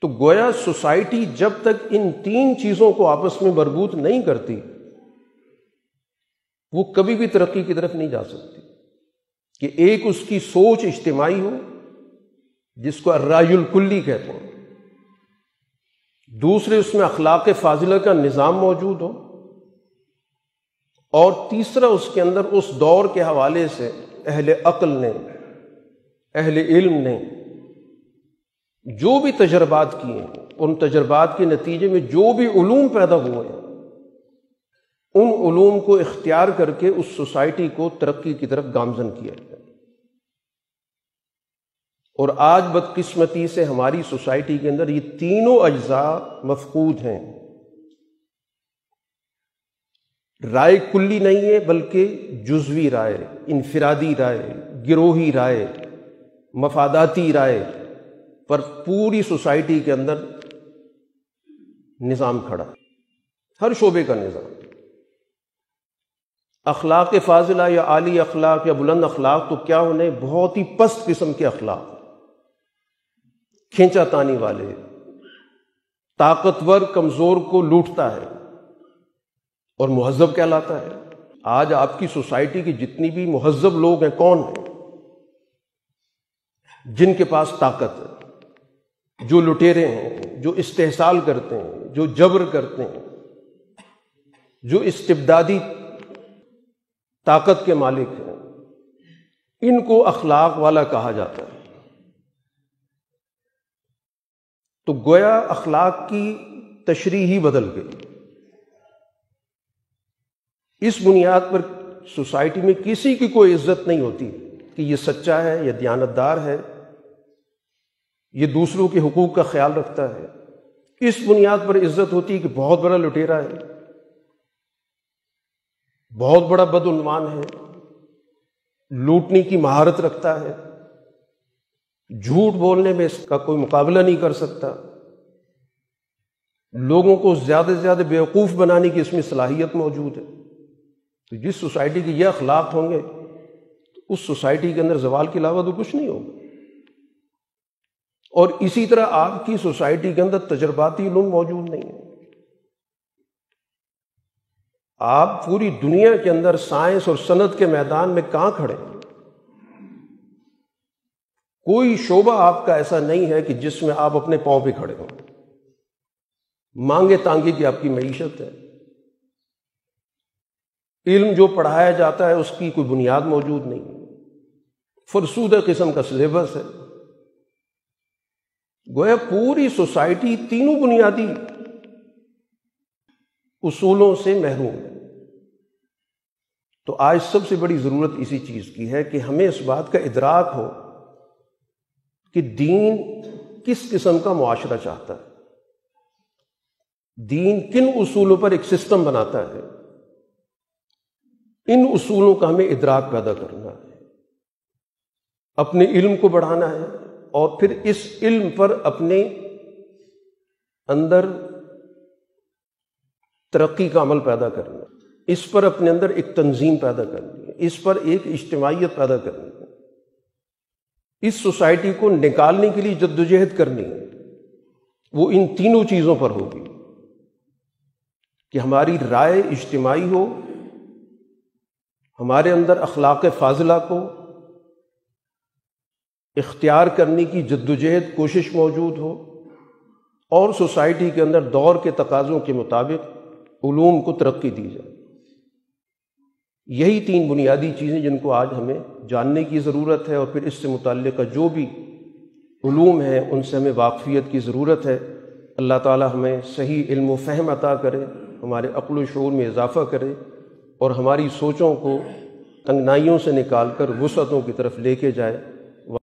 تو گویا سوسائٹی جب تک ان تین چیزوں کو آپس میں مربوط نہیں کرتی وہ کبھی بھی ترقی کی طرف نہیں جا سکتی. کہ ایک اس کی سوچ اجتماعی ہو جس کو الرأی الکلی کہتے ہیں، دوسرے اس میں اخلاق فاضلہ کا نظام موجود ہو، اور تیسرا اس کے اندر اس دور کے حوالے سے اہل عقل نے، اہل علم نے جو بھی تجربات کیے ہیں، ان تجربات کے نتیجے میں جو بھی علوم پیدا ہوئے ہیں، ان علوم کو اختیار کر کے اس سوسائٹی کو ترقی کی طرف گامزن کیا جائے. اور آج بدقسمتی سے ہماری سوسائٹی کے اندر یہ تینوں اجزاء مفقود ہیں. رائے کلی نہیں ہے بلکہ جزوی رائے، انفرادی رائے، گروہی رائے، مفاداتی رائے پر پوری سوسائٹی کے اندر نظام کھڑا ہے، ہر شعبے کا نظام. اخلاق فاضلہ یا عالی اخلاق یا بلند اخلاق تو کیا ہونے، بہت ہی پست قسم کے اخلاق، کھینچا تانی والے، طاقتور کمزور کو لوٹتا ہے اور مہذب کہلاتا ہے. آج آپ کی سوسائٹی کی جتنی بھی مہذب لوگ ہیں کون ہیں؟ جن کے پاس طاقت ہے، جو لٹیرے ہیں، جو استحصال کرتے ہیں، جو جبر کرتے ہیں، جو استبدادی طاقت کے مالک ہیں، ان کو اخلاق والا کہا جاتا ہے. تو گویا اخلاق کی تشریح ہی بدل گئی. اس بنیاد پر سوسائٹی میں کسی کی کوئی عزت نہیں ہوتی کہ یہ سچا ہے، یہ دیانتدار ہے، یہ دوسروں کے حقوق کا خیال رکھتا ہے. اس بنیاد پر عزت ہوتی ہے کہ بہت بڑا لٹیرا ہے، بہت بڑا بدعنوان ہے، لوٹنے کی مہارت رکھتا ہے، جھوٹ بولنے میں اس کا کوئی مقابلہ نہیں کر سکتا، لوگوں کو زیادہ سے زیادہ بیوقوف بنانے کی اس میں صلاحیت موجود ہے. تو جس سوسائٹی کے یہ اخلاق ہوں گے تو اس سوسائٹی کے اندر زوال کے علاوہ تو کچھ نہیں ہوگا. اور اسی طرح آپ کی سوسائٹی کے اندر تجرباتی علوم موجود نہیں ہیں. آپ پوری دنیا کے اندر سائنس اور صنعت کے میدان میں کہاں کھڑے ہیں؟ کوئی شعبہ آپ کا ایسا نہیں ہے کہ جس میں آپ اپنے پاؤں پہ کھڑے ہوں. مانگے تانگے کی آپ کی معیشت ہے. علم جو پڑھایا جاتا ہے اس کی کوئی بنیاد موجود نہیں ہے، فرسودہ قسم کا سلیبس ہے. گویا پوری سوسائٹی تینوں بنیادی اصولوں سے محروم ہے. تو آج سب سے بڑی ضرورت اسی چیز کی ہے کہ ہمیں اس بات کا ادراک ہو کہ دین کس قسم کا معاشرہ چاہتا ہے، دین کن اصولوں پر ایک سسٹم بناتا ہے. ان اصولوں کا ہمیں ادراک پیدا کرنا ہے، اپنے علم کو بڑھانا ہے، اور پھر اس علم پر اپنے اندر ترقی کا عمل پیدا کرنا ہے، اس پر اپنے اندر ایک تنظیم پیدا کرنی ہے، اس پر ایک اجتماعیت پیدا کرنی ہے، اس سوسائٹی کو نکالنے کے لیے جدوجہد کرنی ہے. وہ ان تینوں چیزوں پر ہوگی کہ ہماری رائے اجتماعی ہو، ہمارے اندر اخلاق فاضلہ کو اختیار کرنے کی جدوجہد کوشش موجود ہو، اور سوسائٹی کے اندر دور کے تقاضوں کے مطابق علوم کو ترقی دی جائے. یہی تین بنیادی چیزیں جن کو آج ہمیں جاننے کی ضرورت ہے، اور پھر اس سے متعلقہ جو بھی علوم ہیں ان سے ہمیں واقفیت کی ضرورت ہے. اللہ تعالی ہمیں صحیح علم و فہم عطا کرے، ہمارے عقل و شعور میں اضافہ کرے، اور ہماری سوچوں کو تنگنائیوں سے نکال کر وسعتوں کی طرف لے کے جائے.